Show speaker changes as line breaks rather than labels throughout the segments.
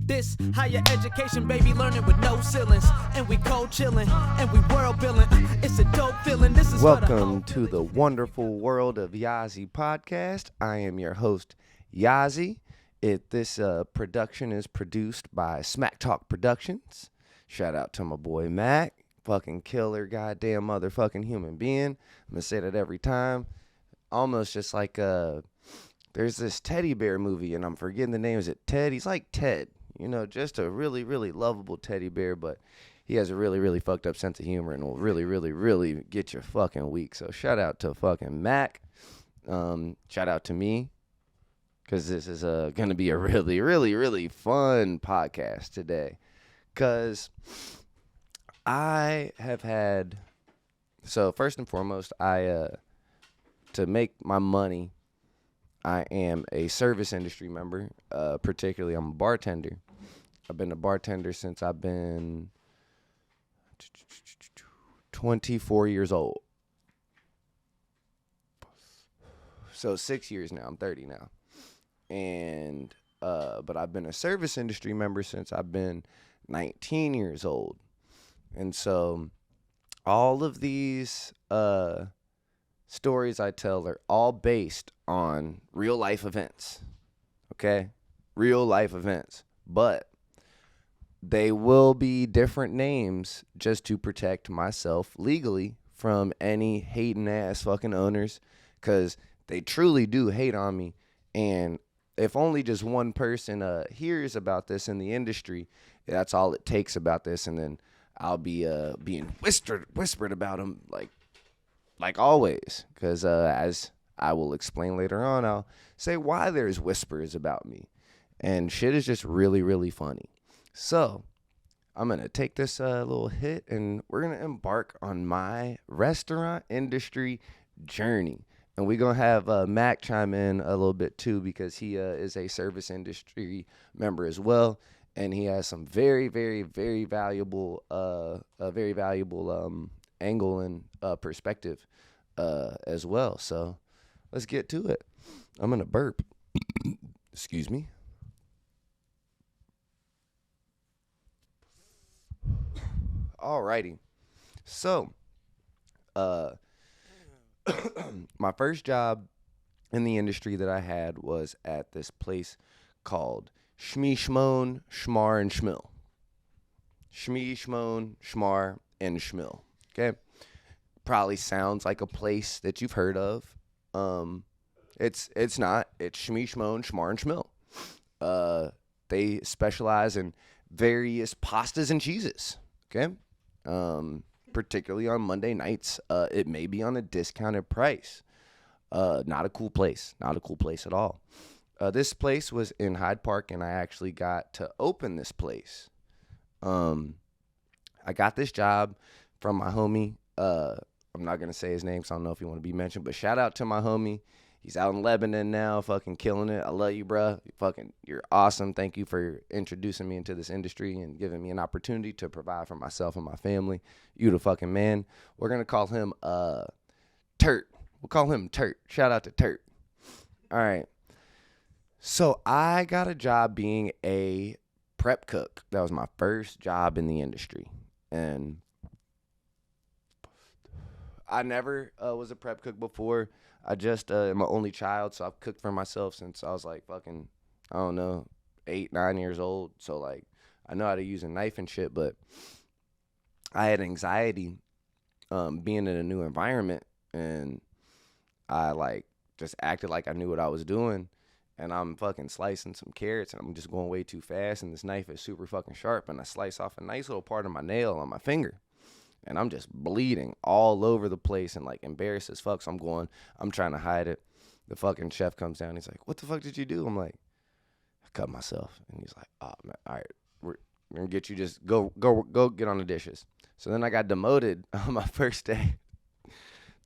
This higher education, baby, learning with no ceilings. And we cold chilling, and we world building. It's a dope feeling. This is
Welcome to the wonderful world of Yazi podcast. I am your host, Yazi. This production is produced by Smack Talk Productions. Shout out to my boy Mac. Fucking killer, goddamn motherfucking human being. I'm going to say that every time. Almost just like, there's this teddy bear movie, and I'm forgetting the name. Is it Ted? He's like Ted. You know, just a really, really lovable teddy bear, but he has a really, really fucked up sense of humor and will really, really, really get your fucking week. So shout out to fucking Mac. Shout out to me, because this is going to be a really, really, really fun podcast today. Because I have had, so first and foremost, to make my money, I am a service industry member. Particularly, I'm a bartender. I've been a bartender since I've been 24 years old. So 6 years now. I'm 30 now. And but I've been a service industry member since I've been 19 years old. And so all of these stories I tell are all based on real life events. Okay? Real life events. But they will be different names just to protect myself legally from any hating ass fucking owners, because they truly do hate on me. And if only just one person hears about this in the industry, that's all it takes about this, and then I'll be being whispered about them like always, because as I will explain later on, I'll say why there's whispers about me, and shit is just really, really funny. So I'm going to take this little hit, and we're going to embark on my restaurant industry journey. And we're going to have Mac chime in a little bit too, because he is a service industry member as well. And he has some very, very, very valuable, angle and perspective as well. So let's get to it. I'm going to burp. Excuse me. Alrighty. So, my first job in the industry that I had was at this place called Shmee Shmone, Schmar and Schmill. Shmee Shmone, Schmar and Schmill. Okay? Probably sounds like a place that you've heard of. It's not. It's Shmee Shmone, Schmar and Schmill. They specialize in various pastas and cheeses. Okay? Particularly on Monday nights, it may be on a discounted price. Not a cool place. Not a cool place at all. This place was in Hyde Park, and I actually got to open this place. I got this job from my homie. I'm not going to say his name, so I don't know if he want to be mentioned, but shout out to my homie. He's out in Lebanon now, fucking killing it. I love you, bro. You're awesome. Thank you for introducing me into this industry and giving me an opportunity to provide for myself and my family. You the fucking man. We're going to call him Turt. We'll call him Turt. Shout out to Turt. All right. So I got a job being a prep cook. That was my first job in the industry. And I never was a prep cook before. I just am my only child, so I've cooked for myself since I was like fucking, I don't know, 8, 9 years old. So like I know how to use a knife and shit, but I had anxiety being in a new environment, and I like just acted like I knew what I was doing, and I'm fucking slicing some carrots, and I'm just going way too fast, and this knife is super fucking sharp, and I slice off a nice little part of my nail on my finger. And I'm just bleeding all over the place and, like, embarrassed as fuck. So I'm trying to hide it. The fucking chef comes down. He's like, what the fuck did you do? I'm like, I cut myself. And he's like, oh, man, all right, we're going to get you, just go get on the dishes. So then I got demoted on my first day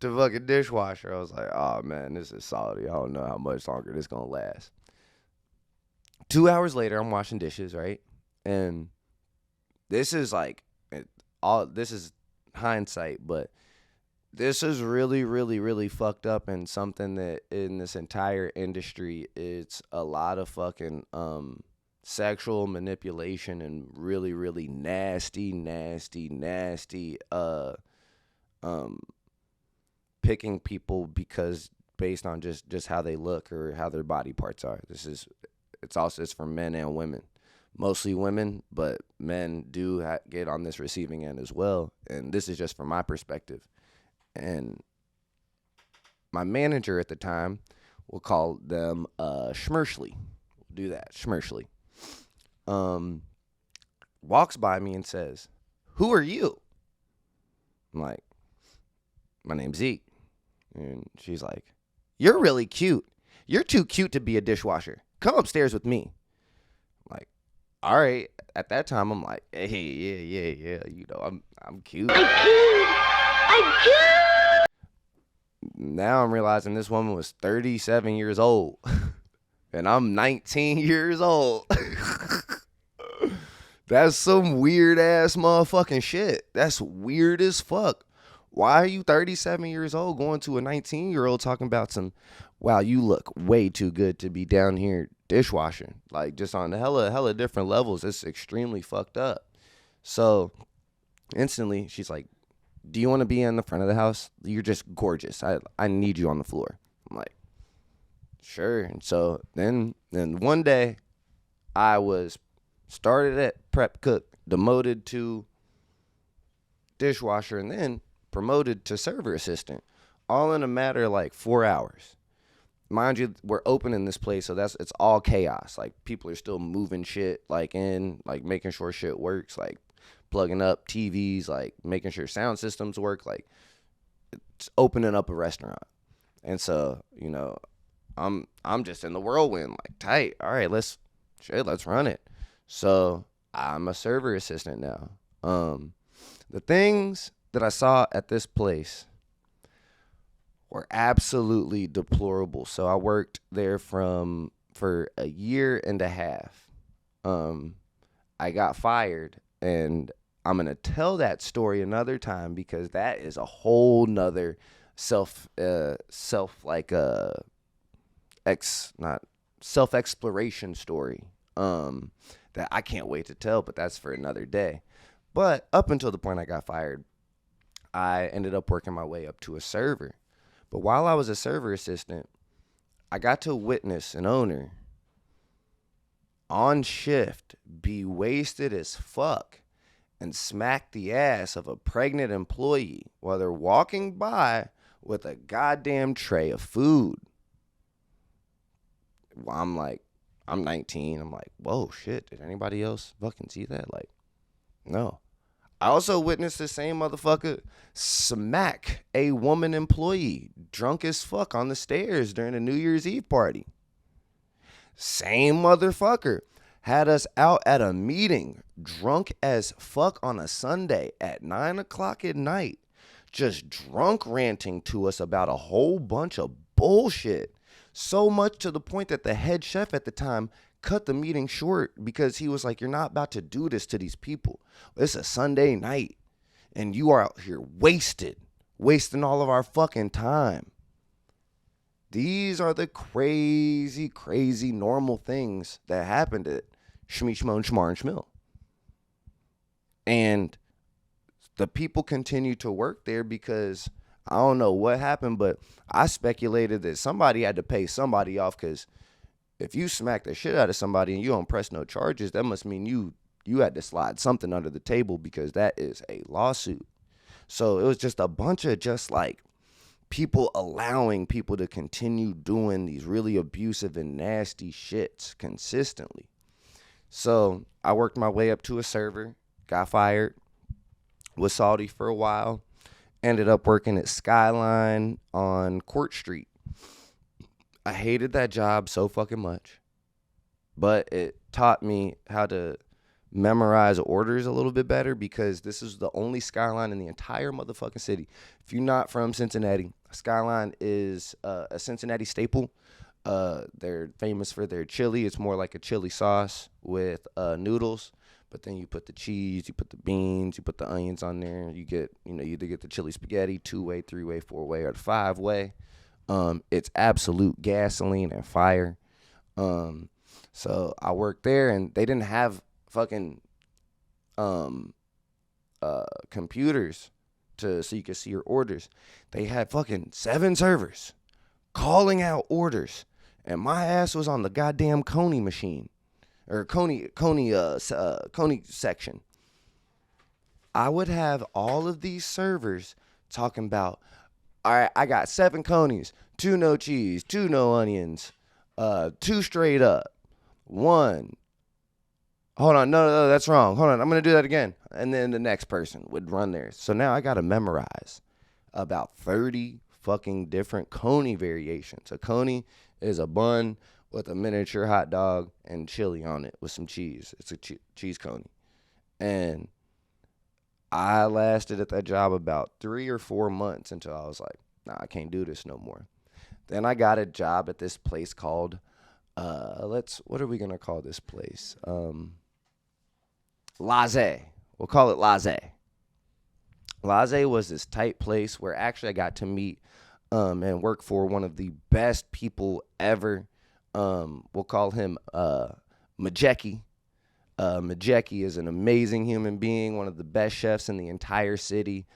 to fucking dishwasher. I was like, oh, man, this is salty. I don't know how much longer this going to last. 2 hours later, I'm washing dishes, right? And this is, like, this is hindsight, but this is really, really, really fucked up, and something that in this entire industry, it's a lot of fucking sexual manipulation and really, really nasty, picking people because based on just how they look or how their body parts are. It's for men and women, mostly women, but men do get on this receiving end as well. And this is just from my perspective. And my manager at the time, we'll call them Schmershly. We'll do that, Schmershly. Walks by me and says, "Who are you?" I'm like, "My name's Zeke." And she's like, "You're really cute. You're too cute to be a dishwasher. Come upstairs with me." I'm like, all right. At that time, I'm like, hey, yeah. You know, I'm cute. I'm cute. Now I'm realizing this woman was 37 years old. And I'm 19 years old. That's some weird ass motherfucking shit. That's weird as fuck. Why are you 37 years old going to a 19-year-old talking about some, wow, you look way too good to be down here dishwashing? Like, just on hella different levels. It's extremely fucked up. So instantly she's like, "Do you want to be in the front of the house? You're just gorgeous. I need you on the floor." I'm like, sure. And so then one day I was started at prep cook, demoted to dishwasher, and then promoted to server assistant, all in a matter of like 4 hours. Mind you, we're open in this place, so it's all chaos. Like, people are still moving shit, like making sure shit works, like plugging up TVs, like making sure sound systems work, like it's opening up a restaurant. And so, you know, I'm just in the whirlwind, like, tight. All right, let's run it. So I'm a server assistant now. The things that I saw at this place were absolutely deplorable. So I worked there for a year and a half. I got fired, and I'm going to tell that story another time because that is a whole nother self-exploration story that I can't wait to tell, but that's for another day. But up until the point I got fired, I ended up working my way up to a server. But while I was a server assistant, I got to witness an owner on shift be wasted as fuck and smack the ass of a pregnant employee while they're walking by with a goddamn tray of food. I'm 19. I'm like, whoa, shit. Did anybody else fucking see that? Like, no. I also witnessed the same motherfucker smack a woman employee drunk as fuck on the stairs during a New Year's Eve party. Same motherfucker had us out at a meeting drunk as fuck on a Sunday at 9 o'clock at night, just drunk ranting to us about a whole bunch of bullshit. So much to the point that the head chef at the time cut the meeting short because he was like, "You're not about to do this to these people. It's a Sunday night and you are out here wasting all of our fucking time." These are the crazy, crazy normal things that happened at Shmee Shmon Shmar and Shmill. And the people continue to work there because I don't know what happened, but I speculated that somebody had to pay somebody off, because if you smack the shit out of somebody and you don't press no charges, that must mean you had to slide something under the table, because that is a lawsuit. So it was just a bunch of just like people allowing people to continue doing these really abusive and nasty shits consistently. So I worked my way up to a server, got fired, was salty for a while, ended up working at Skyline on Court Street. I hated that job so fucking much, but it taught me how to memorize orders a little bit better, because this is the only Skyline in the entire motherfucking city. If you're not from Cincinnati, Skyline is a Cincinnati staple. They're famous for their chili. It's more like a chili sauce with noodles, but then you put the cheese, you put the beans, you put the onions on there. You either get the chili spaghetti, 2-way, 3-way, 4-way, or the 5-way. It's absolute gasoline and fire. So I worked there, and they didn't have fucking computers so you could see your orders. They had fucking 7 servers calling out orders, and my ass was on the goddamn Coney machine, or Coney section. I would have all of these servers talking about, all right, I got 7 conies, 2 no cheese, 2 no onions, 2 straight up, 1. Hold on, no, that's wrong. Hold on, I'm going to do that again. And then the next person would run theirs. So now I got to memorize about 30 fucking different coney variations. A coney is a bun with a miniature hot dog and chili on it with some cheese. It's a cheese coney. And I lasted at that job about 3 or 4 months until I was like, nah, I can't do this no more. Then I got a job at this place called, what are we going to call this place? Laissez. We'll call it Laissez. Laissez was this tight place where actually I got to meet and work for one of the best people ever. We'll call him Majeki. Majeki is an amazing human being, one of the best chefs in the entire city.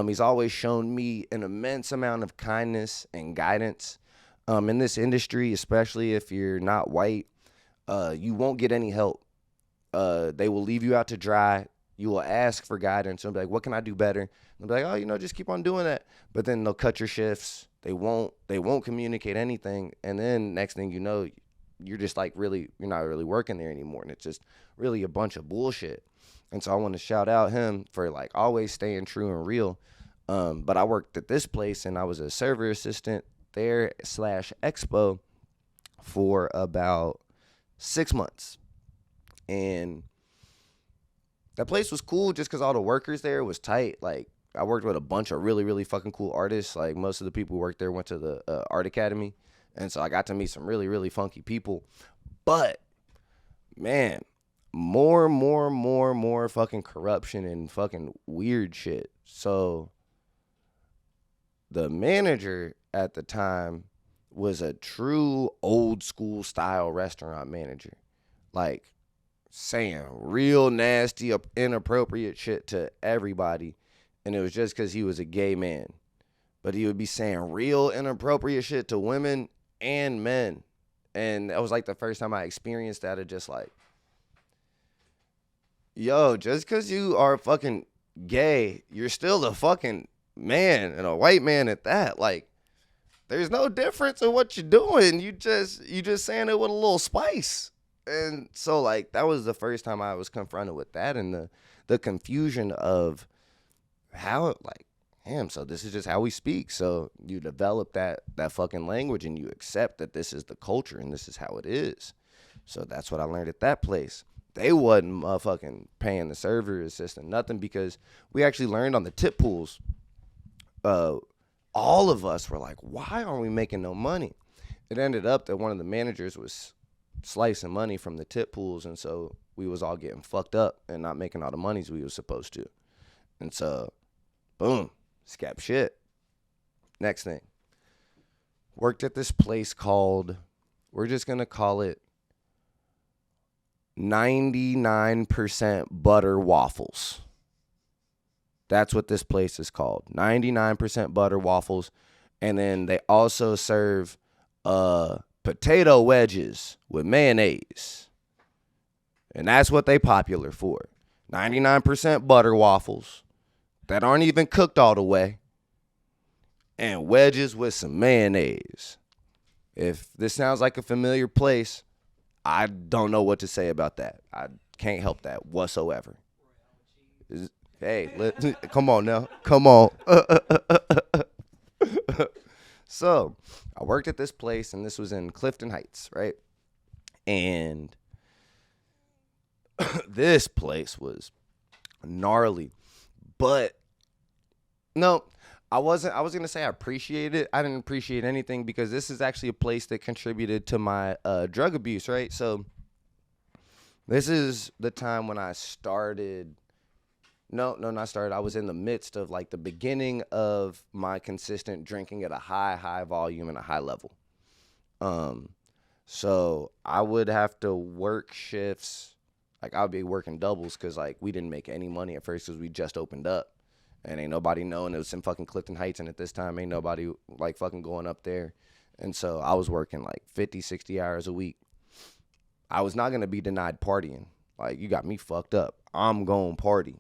He's always shown me an immense amount of kindness and guidance. In this industry, especially if you're not white, you won't get any help. They will leave you out to dry. You will ask for guidance and be like, what can I do better? They'll be like, oh, just keep on doing that. But then they'll cut your shifts. They won't communicate anything. And then next thing you know, you're just like you're not really working there anymore. And it's just really a bunch of bullshit. And so I want to shout out him for like always staying true and real. But I worked at this place and I was a server assistant there / expo for about 6 months. And that place was cool just because all the workers there was tight. Like, I worked with a bunch of really, really fucking cool artists. Like, most of the people who worked there went to the art academy. And so I got to meet some really, really funky people. But, man, more fucking corruption and fucking weird shit. So, the manager at the time was a true old school style restaurant manager. Like, saying real nasty, inappropriate shit to everybody. And it was just because he was a gay man. But he would be saying real inappropriate shit to women and men. And that was like the first time I experienced that, of just like, yo, just because you are fucking gay, you're still a fucking man, and a white man at that. Like, there's no difference in what you're doing. You just saying it with a little spice. And so, like, that was the first time I was confronted with that, and the confusion of how, like, damn, so this is just how we speak. So you develop that fucking language, and you accept that this is the culture and this is how it is. So that's what I learned at that place. They wasn't motherfucking paying the server assistant nothing, because we actually learned on the tip pools. All of us were like, why aren't we making no money? It ended up that one of the managers was slicing money from the tip pools, and so we was all getting fucked up and not making all the monies we was supposed to. And so, boom, scap shit. Next thing, worked at this place called, we're just gonna call it 99% butter waffles. That's what this place is called, 99% butter waffles. And then they also serve potato wedges with mayonnaise. And that's what they popular for. 99% butter waffles that aren't even cooked all the way, and wedges with some mayonnaise. If this sounds like a familiar place, I don't know what to say about that. I can't help that whatsoever. Hey, come on now. Come on. So, I worked at this place, and this was in Clifton Heights, right? And this place was gnarly. But, no, I was going to say I appreciate it. I didn't appreciate anything, because this is actually a place that contributed to my drug abuse, right? So, this is the time when I started... No, not started. I was in the midst of, like, the beginning of my consistent drinking at a high volume and a high level. So I would have to work shifts. Like, I would be working doubles because, like, we didn't make any money at first because we just opened up. And ain't nobody knowing it was in fucking Clifton Heights. And at this time, ain't nobody, like, fucking going up there. And so I was working, like, 50, 60 hours a week. I was not going to be denied partying. Like, you got me fucked up. I'm going party.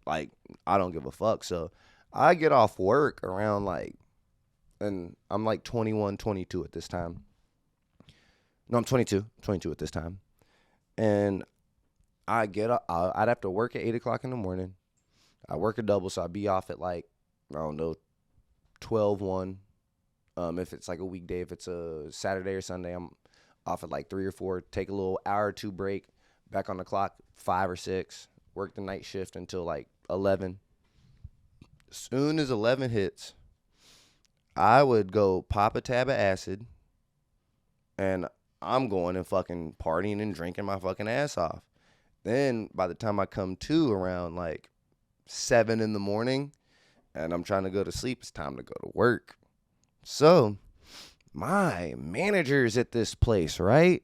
Like, I don't give a fuck. So I get off work around, like, and I'm, like, 21, 22 at this time. No, I'm 22 at this time. And I get up, I'd have to work at 8 o'clock in the morning. I work a double, so I'd be off at, like, I don't know, 12:1. If it's like a weekday, if it's a Saturday or Sunday, I'm off at like 3 or 4, take a little hour or two break, back on the clock 5 or 6, work the night shift until like 11. As soon as 11 hits, I would go pop a tab of acid, and I'm going and fucking partying and drinking my fucking ass off. Then by the time I come to around like 7 in the morning and I'm trying to go to sleep, it's time to go to work. So my managers at this place, right?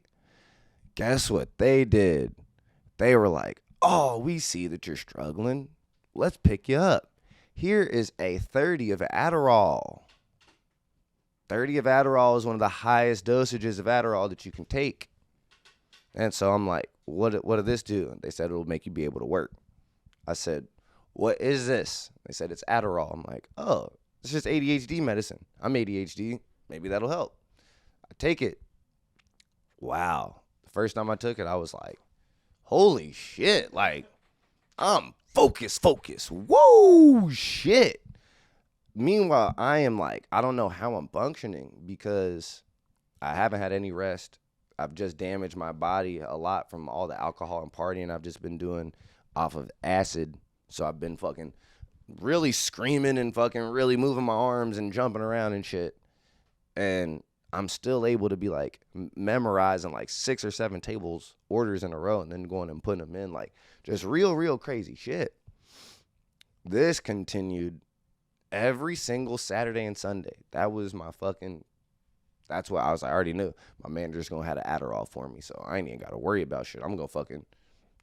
Guess what they did? They were like, oh, we see that you're struggling. Let's pick you up. Here is a 30 of Adderall. 30 of Adderall is one of the highest dosages of Adderall that you can take. And so I'm like, what did this do? And they said it'll make you be able to work. I said, what is this? They said it's Adderall. I'm like, oh, it's just ADHD medicine. I'm ADHD. Maybe that'll help. I take it. Wow. The first time I took it, I was like, holy shit. Like, I'm focused. Whoa, shit. Meanwhile, I am like, I don't know how I'm functioning because I haven't had any rest. I've just damaged my body a lot from all the alcohol and partying I've just been doing off of acid. So I've been fucking really screaming and fucking really moving my arms and jumping around and shit. And I'm still able to be like memorizing like 6 or 7 tables orders in a row and then going and putting them in, like just real crazy shit. This continued every single Saturday and Sunday. That was my fucking, that's what I was, I already knew. My manager's gonna have an Adderall for me, so I ain't even gotta worry about shit. I'm gonna fucking,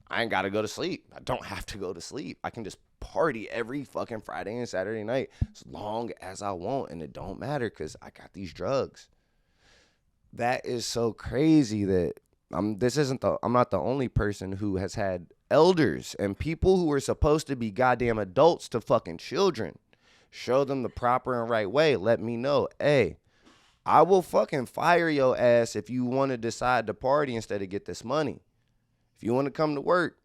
I ain't gotta go to sleep. I don't have to go to sleep. I can just party every fucking Friday and Saturday night as long as I want, and it don't matter because I got these drugs. That is so crazy that I'm not the only person who has had elders and people who are supposed to be goddamn adults to fucking children. Show them the proper and right way. Let me know, hey, I will fucking fire your ass if you want to decide to party instead of get this money. If you want to come to work,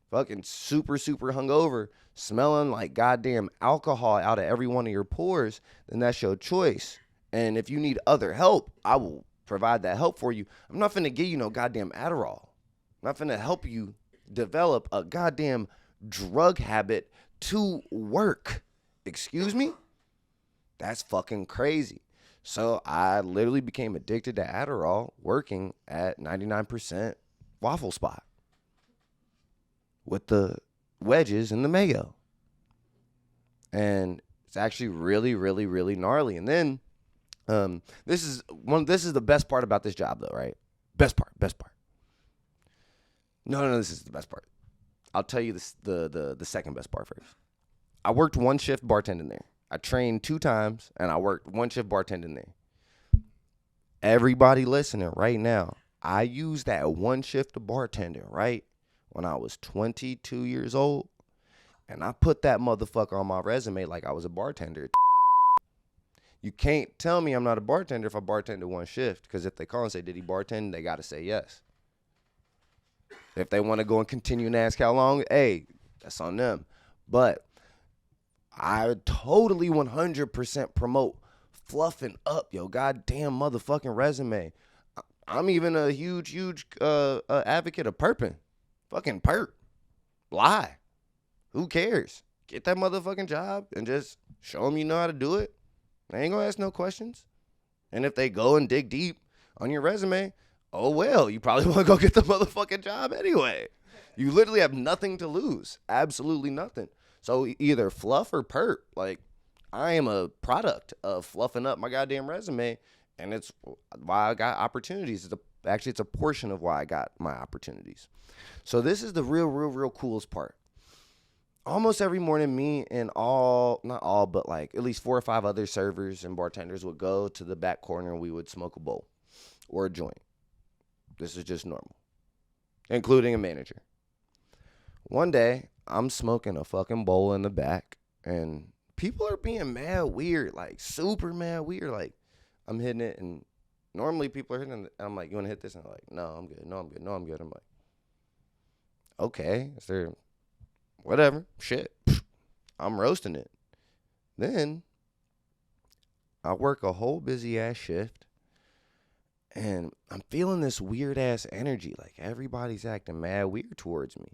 fucking super hungover, smelling like goddamn alcohol out of every one of your pores, then that's your choice. And if you need other help, I will provide that help for you. I'm not finna give you no goddamn Adderall. I'm not finna help you develop a goddamn drug habit to work. Excuse me? That's fucking crazy. So I literally became addicted to Adderall working at 99% waffle spot with the wedges and the mayo. And it's actually really gnarly. And then this is the best part about this job though, right? Best part. No, this is the best part. I'll tell you this, the second best part first. I worked one shift bartending there. I trained 2 times, and I worked one shift bartending there. Everybody listening right now, I used that one shift of bartending, right, when I was 22 years old, and I put that motherfucker on my resume like I was a bartender. You can't tell me I'm not a bartender if I bartended one shift, because if they call and say, did he bartend, they got to say yes. If they want to go and continue and ask how long, hey, that's on them. But I totally 100% promote fluffing up your goddamn motherfucking resume. I'm even a huge advocate of perping. Fucking perp. Lie. Who cares? Get that motherfucking job and just show them you know how to do it. They ain't gonna ask no questions. And if they go and dig deep on your resume, oh well, you probably want to go get the motherfucking job anyway. You literally have nothing to lose. Absolutely nothing. So either fluff or perp. Like, I am a product of fluffing up my goddamn resume And it's why I got opportunities. It's a portion of why I got my opportunities. So this is the real coolest part. Almost every morning, me and not all, but like at least 4 or 5 other servers and bartenders would go to the back corner and we would smoke a bowl or a joint. This is just normal, including a manager. One day, I'm smoking a fucking bowl in the back and people are being mad weird, like super mad weird. Like I'm hitting it and normally people are hitting it and I'm like, you want to hit this? And I'm like, no, I'm good. No, I'm good. No, I'm good. I'm like, okay, is there... whatever, shit, I'm roasting it. Then I work a whole busy ass shift and I'm feeling this weird ass energy. Like everybody's acting mad weird towards me.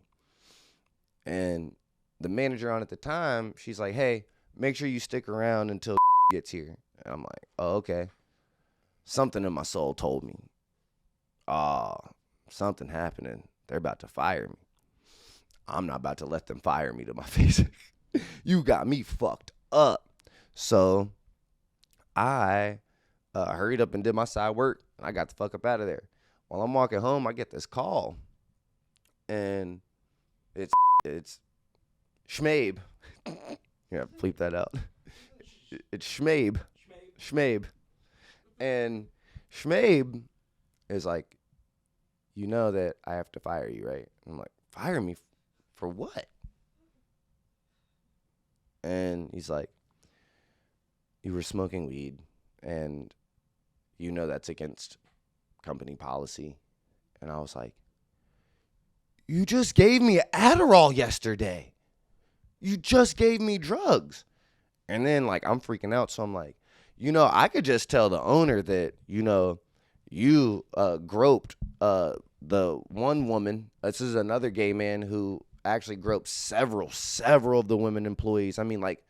And the manager on at the time, she's like, hey, make sure you stick around until gets here. And I'm like, oh, okay. Something in my soul told me, something happening. They're about to fire me. I'm not about to let them fire me to my face. You got me fucked up. So I hurried up and did my side work, and I got the fuck up out of there. While I'm walking home, I get this call, and it's Schmabe. Yeah, bleep that out. It's Schmabe. Schmabe. And Schmabe is like, you know that I have to fire you, right? I'm like, fire me? For what? And he's like, you were smoking weed and you know that's against company policy. And I was like, you just gave me Adderall yesterday. You just gave me drugs. And then like I'm freaking out. So I'm like, I could just tell the owner that, you groped the one woman. This is another gay man who actually groped several of the women employees. I mean, like,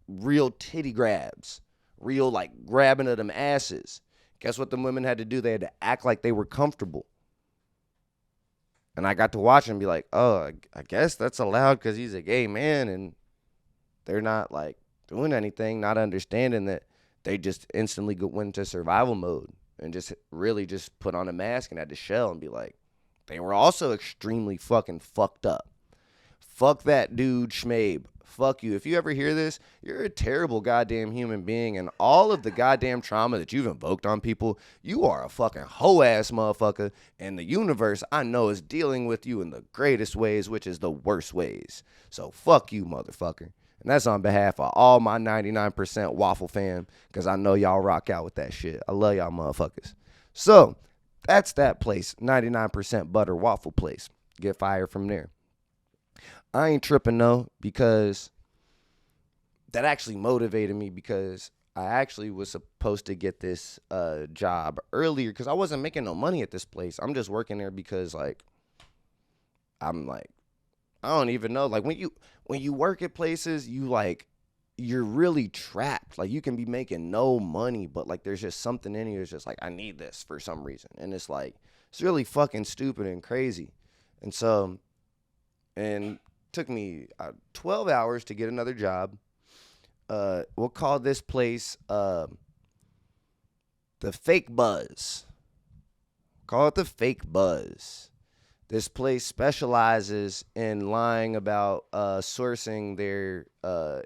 real titty grabs. Real, like, grabbing of them asses. Guess what the women had to do? They had to act like they were comfortable. And I got to watch and be like, oh, I guess that's allowed because he's a gay man. And they're not, like, doing anything, not understanding that they just instantly went into survival mode and just really just put on a mask and had to shell and be like, they were also extremely fucking fucked up. Fuck that dude, Schmabe. Fuck you. If you ever hear this, you're a terrible goddamn human being, and all of the goddamn trauma that you've invoked on people, you are a fucking hoe-ass motherfucker, and the universe, I know, is dealing with you in the greatest ways, which is the worst ways. So fuck you, motherfucker. And that's on behalf of all my 99% waffle fam, because I know y'all rock out with that shit. I love y'all motherfuckers. So, that's that place, 99% butter waffle place. Get fired from there. I ain't tripping, though, because that actually motivated me, because I actually was supposed to get this job earlier, because I wasn't making no money at this place. I'm just working there because, like, I'm like, I don't even know. Like, when you work at places, you're really trapped. Like, you can be making no money, but, like, there's just something in you that's just like, I need this for some reason. And it's like, it's really fucking stupid and crazy. And so, and took me 12 hours to get another job. We'll call this place the Fake Buzz. Call it the Fake Buzz. This place specializes in lying about sourcing their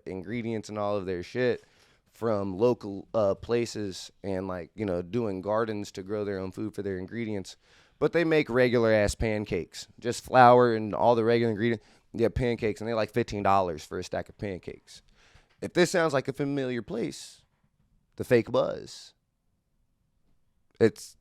ingredients and all of their shit from local places and, like, doing gardens to grow their own food for their ingredients. But they make regular ass pancakes, just flour and all the regular ingredients. Yeah, pancakes, and they're like $15 for a stack of pancakes. If this sounds like a familiar place, the Fake Buzz, it's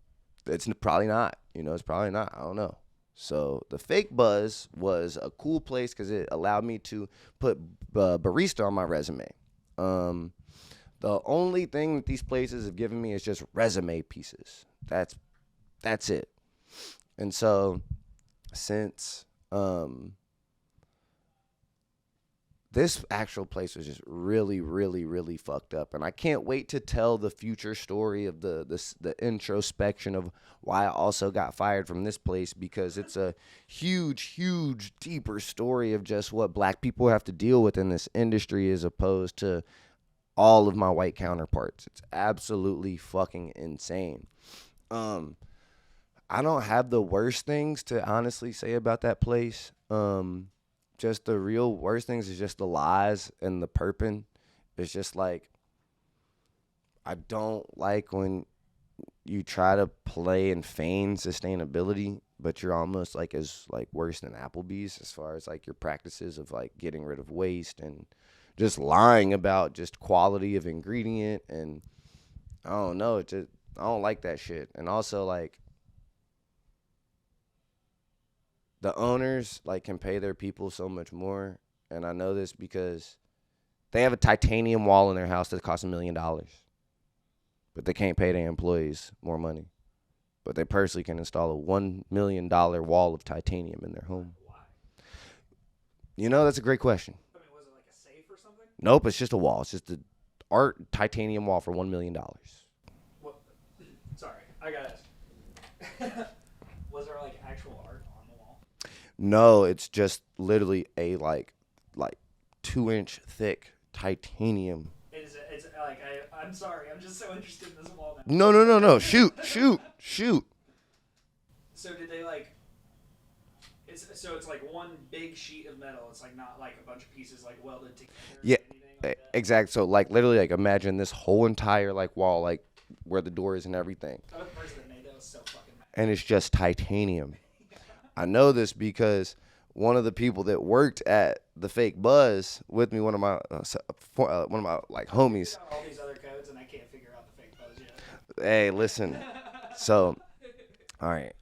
probably not. It's probably not. I don't know. So the Fake Buzz was a cool place because it allowed me to put barista on my resume. The only thing that these places have given me is just resume pieces. That's it. And so since this actual place was just really, really, really fucked up. And I can't wait to tell the future story of the introspection of why I also got fired from this place, because it's a huge, huge, deeper story of just what black people have to deal with in this industry, as opposed to all of my white counterparts. It's absolutely fucking insane. I don't have the worst things to honestly say about that place. Just the real worst things is just the lies and the perping. It's just like, I don't like when you try to play and feign sustainability, but you're almost like as like worse than Applebee's as far as like your practices of like getting rid of waste and just lying about just quality of ingredient. And I don't know, it just, I don't like that shit. And also like the owners like can pay their people so much more, and I know this because they have a titanium wall in their house that costs $1 million, but they can't pay their employees more money. But they personally can install a $1 million wall of titanium in their home.
Why?
You know, that's a great question.
I mean, was it like a safe or something?
Nope, it's just a wall. It's just an art titanium wall for $1 million.
What? Sorry, I gotta ask. Was there like actual art on the wall?
No, it's just literally a like 2-inch thick titanium.
It's like I'm sorry, I'm just so interested in this wall now.
No. Shoot.
So did they like? It's like one big sheet of metal. It's like not like a bunch of pieces like welded together.
Yeah,
or anything like that?
exactly. So like literally like imagine this whole entire like wall like where the door is and everything.
I bet the person that made that was so fucking mad.
And it's just titanium. I know this because one of the people that worked at the Fake Buzz with me, one of my like homies.
Got all these other codes and I can't figure out the Fake Buzz yet.
Hey, listen. So, all right,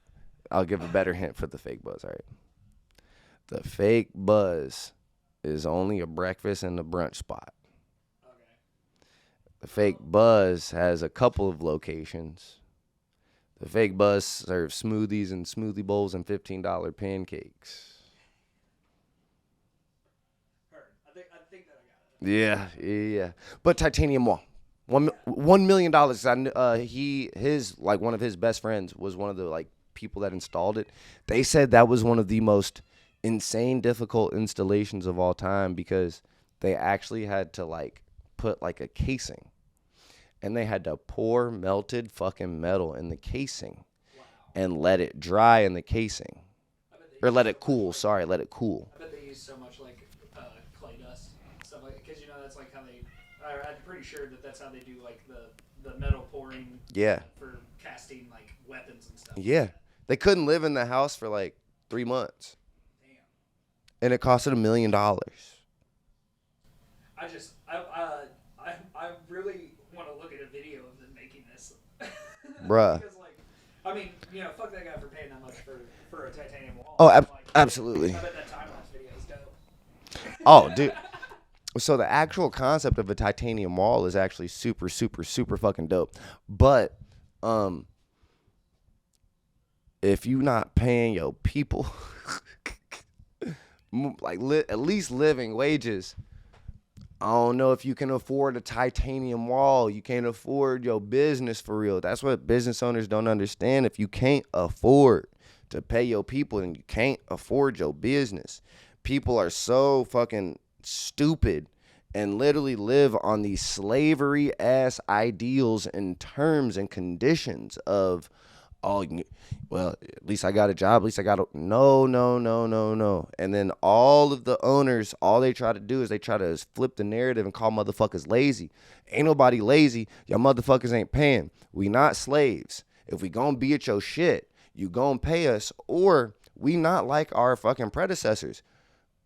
I'll give a better hint for the Fake Buzz. All right, the Fake Buzz is only a breakfast and a brunch spot.
Okay.
The Fake Buzz has a couple of locations. The Fake Buzz serves smoothies and smoothie bowls and $15 pancakes.
Heard. I think that I got it.
Yeah. But titanium wall, $1 million. His like one of his best friends was one of the like people that installed it. They said that was one of the most insane difficult installations of all time because they actually had to like put like a casing. And they had to pour melted fucking metal in the casing and let it dry in the casing. Or let it cool. Sorry, let it cool.
I bet they use so much like clay dust stuff like because you know that's like how they. I'm pretty sure that that's how they do like the metal pouring.
Yeah.
For casting like weapons and stuff.
Yeah. They couldn't live in the house for like 3 months.
Damn.
And it costed $1 million.
I really want to look at a video of them making this.
Bruh.
Because like, I mean, you know, fuck that guy for paying that much for a titanium wall.
Oh,
Like,
absolutely.
I bet that time-lapse video is dope.
Oh, dude. So the actual concept of a titanium wall is actually super fucking dope. But if you not paying your people like at least living wages, I don't know if you can afford a titanium wall. You can't afford your business for real. That's what business owners don't understand. If you can't afford to pay your people, then you can't afford your business. People are so fucking stupid and literally live on these slavery ass ideals and terms and conditions of, oh, well, at least I got a job. At least I got a... No. And then all of the owners, all they try to do is they try to flip the narrative and call motherfuckers lazy. Ain't nobody lazy. Y'all motherfuckers ain't paying. We not slaves. If we gonna be at your shit, you gonna pay us, or we not like our fucking predecessors.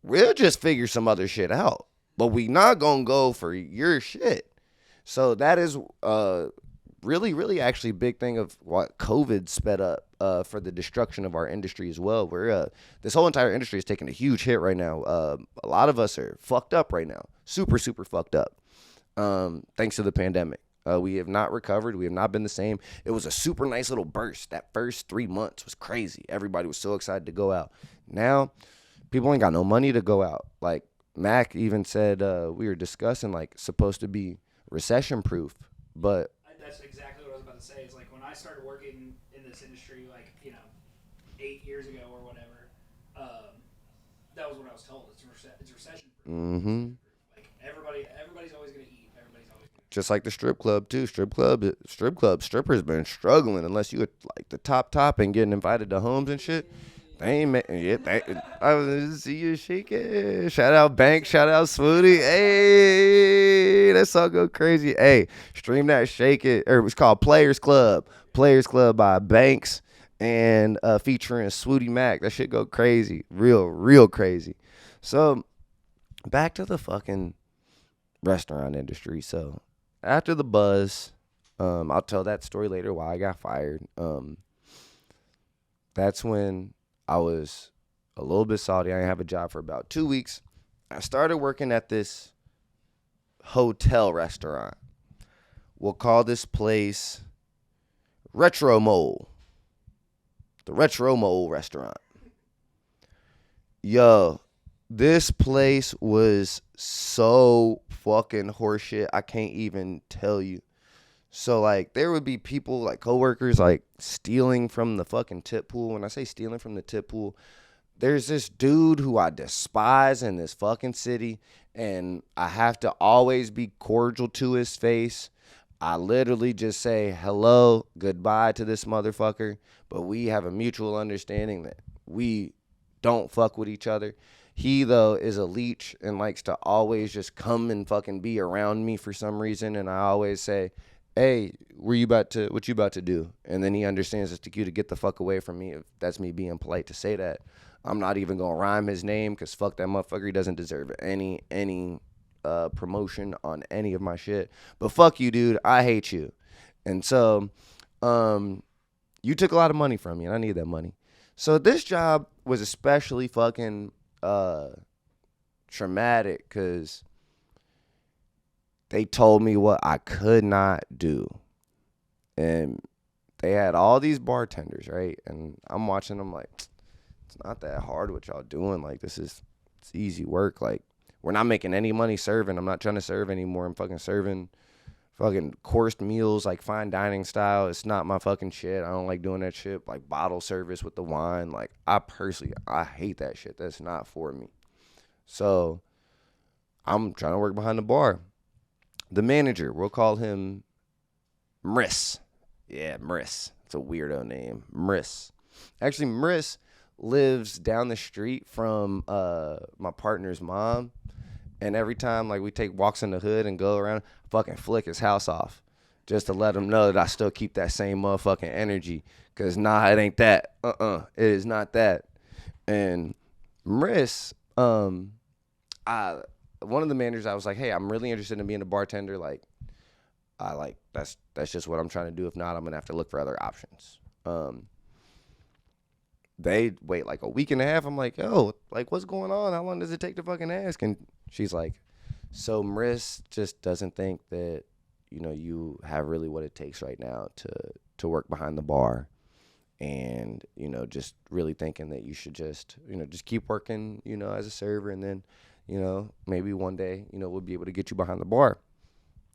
We'll just figure some other shit out. But we not gonna go for your shit. So that is really actually big thing of what COVID sped up for the destruction of our industry as well. Where this whole entire industry is taking a huge hit right now. A lot of us are fucked up right now, super fucked up. Thanks to the pandemic, we have not recovered. We have not been the same. It was a super nice little burst. That first 3 months was crazy. Everybody was so excited to go out. Now, people ain't got no money to go out. Like Mac even said, we were discussing like supposed to be recession proof, but.
That's exactly what I was about to say. Is like when I started working in this industry, like 8 years ago or whatever. That was what I was told. It's recession proof.
Mm-hmm.
Like everybody's always gonna eat. Everybody's always
just like the strip club too. Strippers been struggling unless you like the top and getting invited to homes and shit. They ain't I was see you shake it. Shout out Bank, shout out Swooty. Hey, that song go crazy. Hey, stream that Shake It. Or it was called Players Club. Players Club by Banks and featuring Swooty Mac. That shit go crazy. Real crazy. So back to the fucking restaurant industry. So after the buzz, I'll tell that story later why I got fired. That's when I was a little bit salty. I didn't have a job for about 2 weeks. I started working at this hotel restaurant. We'll call this place Retro Mole. The Retro Mole restaurant. Yo, this place was so fucking horseshit. I can't even tell you. So, like, there would be people, like, coworkers, like, stealing from the fucking tip pool. When I say stealing from the tip pool, there's this dude who I despise in this fucking city, and I have to always be cordial to his face. I literally just say hello, goodbye to this motherfucker, but we have a mutual understanding that we don't fuck with each other. He, though, is a leech and likes to always just come and fucking be around me for some reason, and I always say, hey, what you about to do? And then he understands it's the cue to get the fuck away from me. If that's me being polite to say that. I'm not even going to rhyme his name because fuck that motherfucker. He doesn't deserve any promotion on any of my shit. But fuck you, dude. I hate you. And so you took a lot of money from me, and I need that money. So this job was especially fucking traumatic because they told me what I could not do. And they had all these bartenders, right? And I'm watching them like, it's not that hard what y'all doing. Like, it's easy work. Like, we're not making any money serving. I'm not trying to serve anymore. I'm fucking serving fucking coursed meals, like fine dining style. It's not my fucking shit. I don't like doing that shit. Like bottle service with the wine. Like, I hate that shit. That's not for me. So I'm trying to work behind the bar. The manager, we'll call him Mriss. Yeah, Mriss. It's a weirdo name. Mriss. Actually, Mriss lives down the street from my partner's mom. And every time, like, we take walks in the hood and go around, fucking flick his house off. Just to let him know that I still keep that same motherfucking energy. Because, nah, it ain't that. It is not that. And Mriss, one of the managers, I was like, hey, I'm really interested in being a bartender. Like, that's just what I'm trying to do. If not, I'm gonna have to look for other options. They wait like a week and a half. I'm like, yo, like, what's going on? How long does it take to fucking ask? And she's like, so Mriss just doesn't think that, you know, you have really what it takes right now to work behind the bar. And, you know, just really thinking that you should just, you know, just keep working, you know, as a server, and then, you know, maybe one day, you know, we'll be able to get you behind the bar.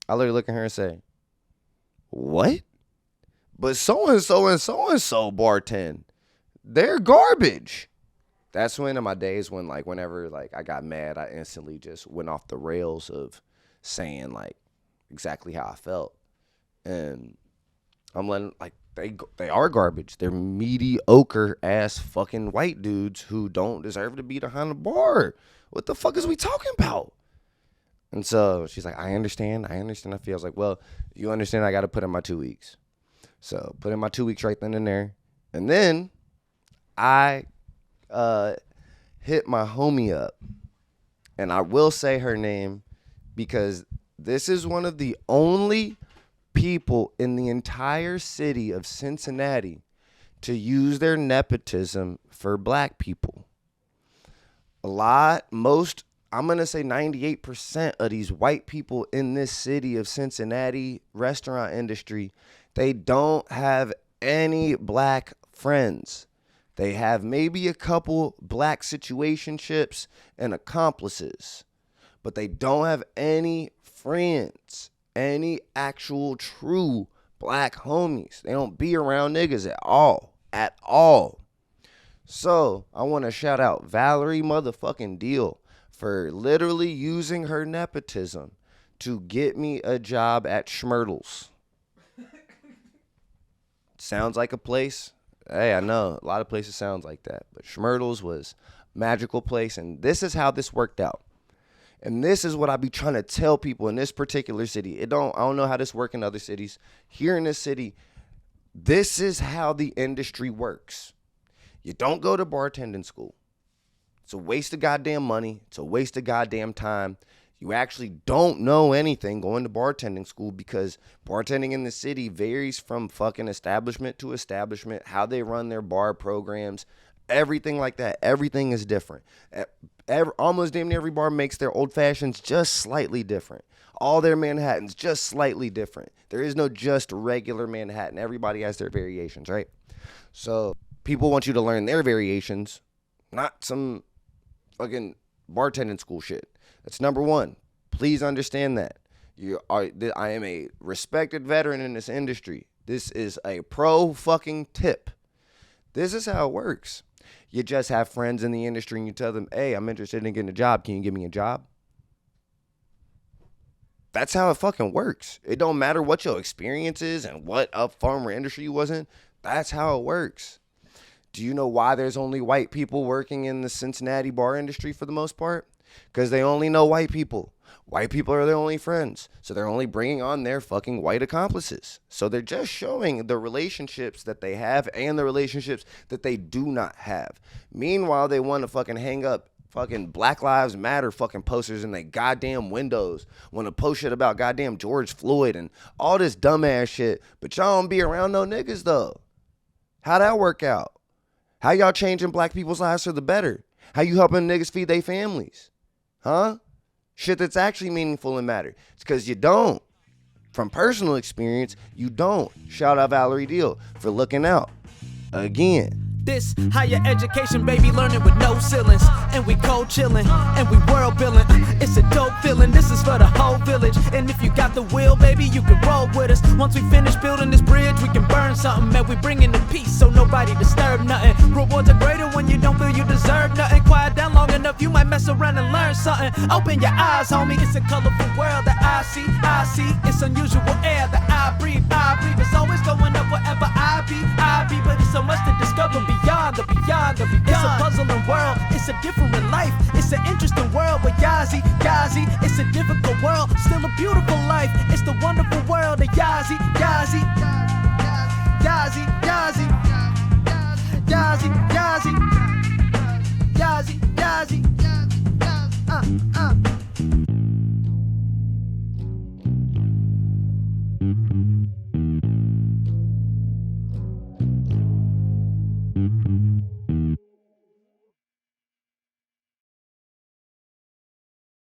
I literally look at her and say, what? But so-and-so and so-and-so bartend. They're garbage. That's when in my days when, like, whenever, like, I got mad, I instantly just went off the rails of saying, like, exactly how I felt. And I'm letting, like, they are garbage. They're mediocre-ass fucking white dudes who don't deserve to be behind the bar. What the fuck is we talking about? And so she's like, I understand. I feel. I was like, well, you understand I got to put in my 2 weeks. So put in my 2 weeks right then and there. And then I hit my homie up. And I will say her name because this is one of the only people in the entire city of Cincinnati to use their nepotism for black people. I'm going to say 98% of these white people in this city of Cincinnati restaurant industry, they don't have any black friends. They have maybe a couple black situationships and accomplices, but they don't have any friends, any actual true black homies. They don't be around niggas at all. So I want to shout out Valerie motherfucking Deal for literally using her nepotism to get me a job at Schmertles. Sounds like a place. Hey, I know a lot of places sounds like that, but Schmertles was a magical place, and this is how this worked out. And this is what I be trying to tell people in this particular city. I don't know how this work in other cities. Here in this city, this is how the industry works. You don't go to bartending school. It's a waste of goddamn money. It's a waste of goddamn time. You actually don't know anything going to bartending school, because bartending in the city varies from fucking establishment to establishment, how they run their bar programs, everything like that. Everything is different. Almost damn near every bar makes their old fashions just slightly different. All their Manhattans just slightly different. There is no just regular Manhattan. Everybody has their variations, right? So people want you to learn their variations, not some fucking bartending school shit. That's number one. Please understand that. I am a respected veteran in this industry. This is a pro fucking tip. This is how it works. You just have friends in the industry and you tell them, hey, I'm interested in getting a job. Can you give me a job? That's how it fucking works. It don't matter what your experience is and what a farm or industry you was in. That's how it works. Do you know why there's only white people working in the Cincinnati bar industry for the most part? Because they only know white people. White people are their only friends. So they're only bringing on their fucking white accomplices. So they're just showing the relationships that they have and the relationships that they do not have. Meanwhile, they want to fucking hang up fucking Black Lives Matter fucking posters in their goddamn windows. Want to post shit about goddamn George Floyd and all this dumbass shit. But y'all don't be around no niggas though. How'd that work out? How y'all changing black people's lives for the better? How you helping niggas feed their families? Huh? Shit that's actually meaningful and matter. It's because you don't. From personal experience, you don't. Shout out Valerie Deal for looking out. Again.
This higher education, baby, learning with no ceilings. And we cold chilling, and we world building. It's a dope feeling, this is for the whole village. And if you got the will, baby, you can roll with us. Once we finish building this bridge, we can burn something. And we bringing the peace, so nobody disturb nothing. Rewards are greater when you don't feel you deserve nothing. Quiet down long enough, you might mess around and learn something. Open your eyes, homie, it's a colorful world that I see. It's unusual air that I breathe. It's always going up wherever I be. But it's so much to discover beyond the beyond. It's a puzzling world, it's a different life. It's an interesting world with Yazi. It's a difficult world, still a beautiful life. It's the wonderful world of Yazi. Yazi.